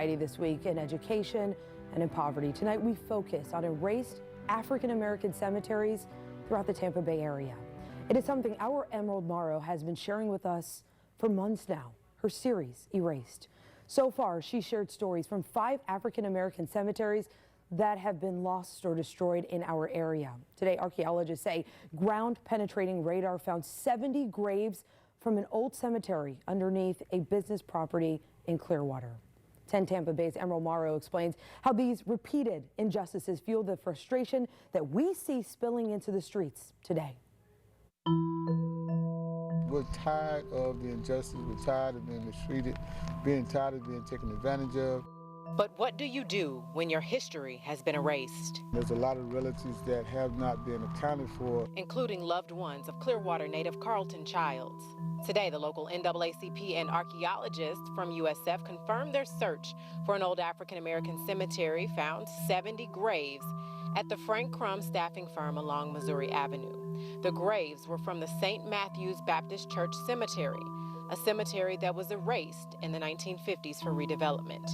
society this week in education and in poverty. Tonight we focus on erased African American cemeteries throughout the Tampa Bay area. It is something our Emerald Morrow has been sharing with us for months now, her series, Erased. So far, she shared stories from 5 African American cemeteries that have been lost or destroyed in our area. Today, archaeologists say ground-penetrating radar found 70 graves from an old cemetery underneath a business property in Clearwater. 10 Tampa Bay's Emerald Morrow explains how these repeated injustices fuel the frustration that we see spilling into the streets today. We're tired of the injustice, we're tired of being mistreated, being tired of being taken advantage of. But what do you do when your history has been erased? There's a lot of relatives that have not been accounted for, including loved ones of Clearwater native Carlton Childs. Today, the local NAACP and archaeologists from USF confirmed their search for an old African-American cemetery found 70 graves at the Frank Crum staffing firm along Missouri Avenue. The graves were from the St. Matthew's Baptist Church Cemetery, a cemetery that was erased in the 1950s for redevelopment.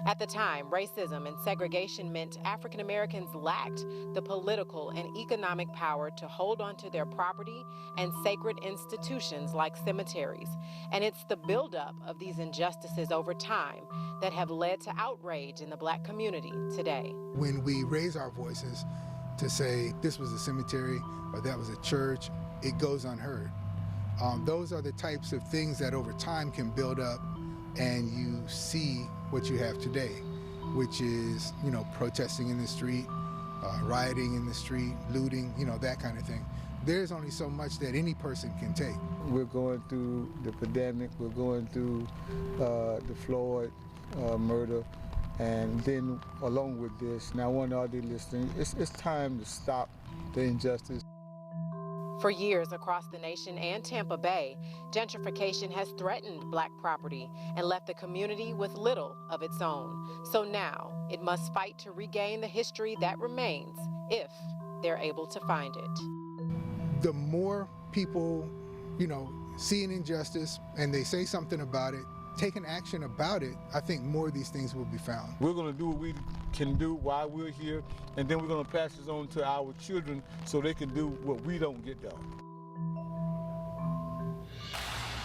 At the time, racism and segregation meant African Americans lacked the political and economic power to hold onto their property and sacred institutions like cemeteries. And it's the buildup of these injustices over time that have led to outrage in the Black community today. When we raise our voices to say this was a cemetery or that was a church, it goes unheard. Those are the types of things that over time can build up, and you see what you have today, which is, protesting in the street, rioting in the street, looting, that kind of thing. There's only so much that any person can take. We're going through the pandemic, we're going through the Floyd murder, and then along with this, now I want all the listening, it's time to stop the injustice. For years across the nation and Tampa Bay, gentrification has threatened Black property and left the community with little of its own. So now it must fight to regain the history that remains if they're able to find it. The more people, see an injustice and they say something about it, take an action about it, I think more of these things will be found. We're going to do what we can do while we're here, and then we're going to pass this on to our children so they can do what we don't get done.